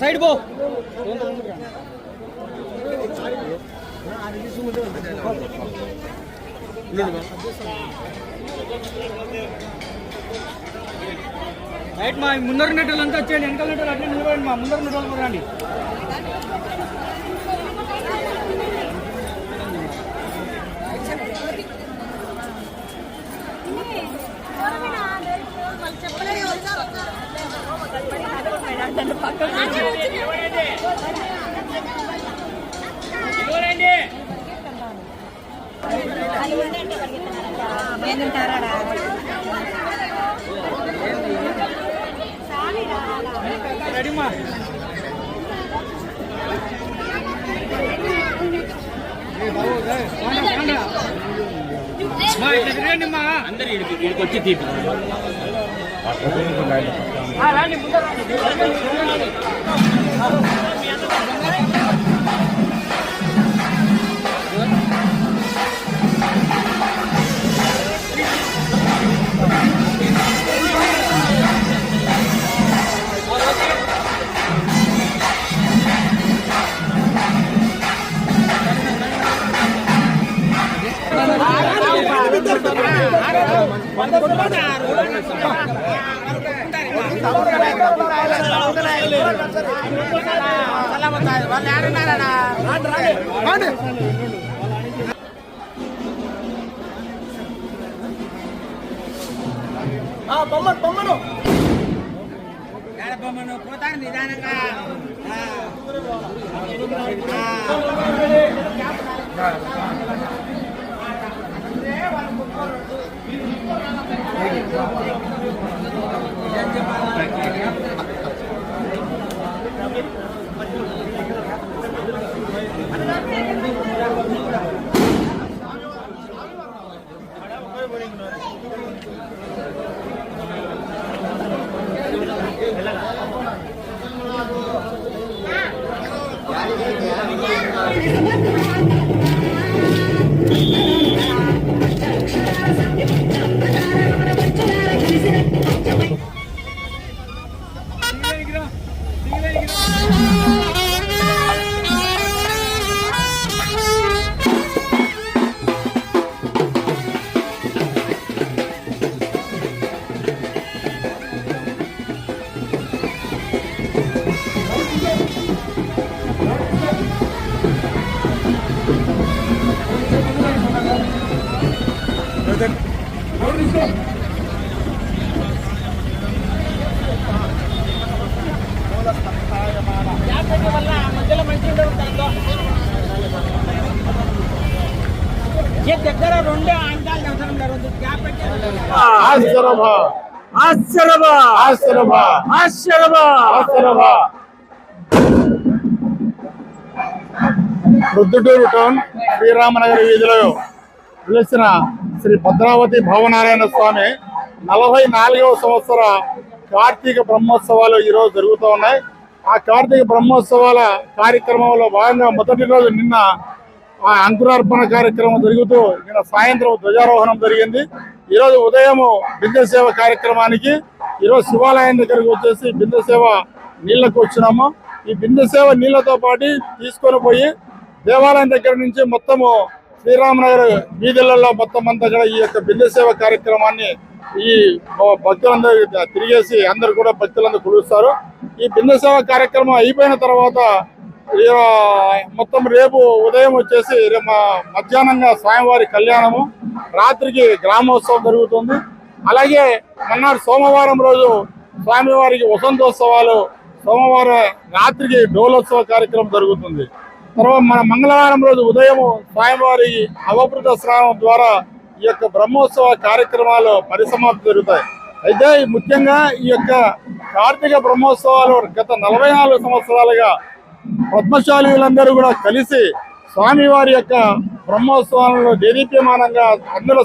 Side పో right మా ముందర నెట్టలు అంతా వచ్చేయండి వెనకాల నెట్టలు అట్లే నిలబడండి మా ముందర నెట్టలు కూడా రండి రెడీమా అందరు ఇక్కడికి వచ్చి తీపి బొమ్మను పోతాను నిదానంగా ప్రొద్దుటూరు టౌన్ శ్రీరామనగర్ వీధిలో వెలిసిన శ్రీ భద్రావతి భవనారాయణ స్వామి 44వ సంవత్సర కార్తీక బ్రహ్మోత్సవాలు ఈరోజు జరుగుతూ ఉన్నాయి. ఆ కార్తీక బ్రహ్మోత్సవాల కార్యక్రమంలో భాగంగా మొదటి రోజు నిన్న అంకురార్పణ కార్యక్రమం జరుగుతూ నిన్న సాయంత్రం ధ్వజారోహణం జరిగింది. ఈరోజు ఉదయం బిందె సేవ కార్యక్రమానికి ఈరోజు శివాలయం దగ్గరకు వచ్చేసి బిందె సేవ నీళ్లకు వచ్చినాము. ఈ బిందె సేవ నీళ్లతో పాటు తీసుకొని పోయి దేవాలయం దగ్గర నుంచి మొత్తము శ్రీరామనగర్ వీధులలో మొత్తం అంతా కూడా ఈ యొక్క బిందె సేవ కార్యక్రమాన్ని ఈ భక్తులందరూ తిరిగేసి అందరు కూడా భక్తులందరూ కొలుస్తారు. ఈ బిందె సేవ కార్యక్రమం అయిపోయిన తర్వాత మొత్తం రేపు ఉదయం వచ్చేసి మధ్యాహ్నంగా స్వామివారి కళ్యాణము, రాత్రికి గ్రామోత్సవం జరుగుతుంది. అలాగే మన్నాడు సోమవారం రోజు స్వామివారికి వసంతోత్సవాలు, సోమవారం రాత్రికి డోలోత్సవ కార్యక్రమం జరుగుతుంది. తర్వాత మన మంగళవారం రోజు ఉదయం స్వామివారి అవభృత స్నానం ద్వారా ఈ యొక్క బ్రహ్మోత్సవ కార్యక్రమాలు పరిసమాప్తి జరుగుతాయి. అయితే ముఖ్యంగా ఈ యొక్క కార్తీక బ్రహ్మోత్సవాలు గత 44 సంవత్సరాలుగా పద్మశాలీలందరూ కూడా కలిసి స్వామివారి యొక్క బ్రహ్మోత్సవాలను దేదీప్యమానంగా అందులో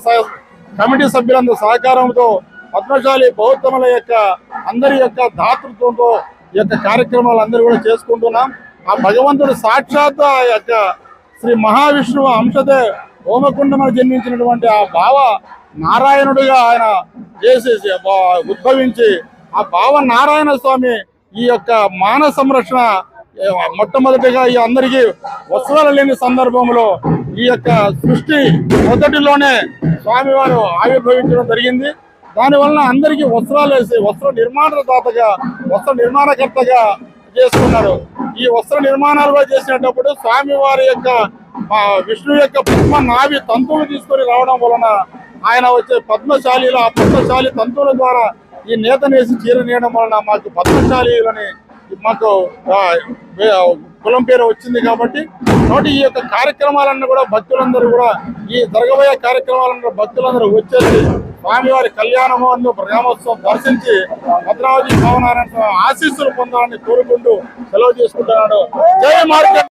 కమిటీ సభ్యులందరూ సహకారంతో పద్మశాలి బౌద్ధముల యొక్క అందరి యొక్క దాతృత్వంతో ఈ యొక్క కార్యక్రమాలు అందరూ కూడా చేసుకుంటున్నాం. ఆ భగవంతుడు సాక్షాత్ ఆ యొక్క శ్రీ మహావిష్ణువు అంశదే హోమకుండమని జన్మించినటువంటి ఆ భావ నారాయణుడిగా ఆయన చేసి ఉద్భవించి ఆ భావ నారాయణ స్వామి ఈ యొక్క మానవ సంరక్షణ మొట్టమొదటిగా ఈ అందరికీ వస్త్రాలు లేని సందర్భంలో ఈ యొక్క సృష్టి మొదటిలోనే స్వామివారు ఆవిర్భవించడం జరిగింది. దానివలన అందరికీ వస్త్రాలు వేసి వస్త్ర నిర్మాణదాతగా వస్త్ర నిర్మాణకర్తగా చేసుకున్నారు. ఈ వస్త్ర నిర్మాణాలు చేసినప్పుడు స్వామివారి యొక్క విష్ణు యొక్క పద్మ నాభి తంతువులు తీసుకొని రావడం వలన ఆయన వచ్చే పద్మశాలిలో ఆ పద్మశాలి తంతువుల ద్వారా ఈ నేత నేసి చీర నేయడం వలన మాకు పద్మశాలిలని మాకు కులం పేరు వచ్చింది. కాబట్టి ఈ యొక్క కార్యక్రమాలన్నీ కూడా భక్తులందరూ కూడా ఈ జరగబోయే కార్యక్రమాలను భక్తులందరూ వచ్చేసి స్వామివారి కళ్యాణము అందు గ్రామోత్సవం దర్శించి భద్రావతి భావనారాయణ ఆశీస్సులు పొందాలని కోరుకుంటూ సెలవు చేసుకుంటున్నాడు. జై మార్కండ.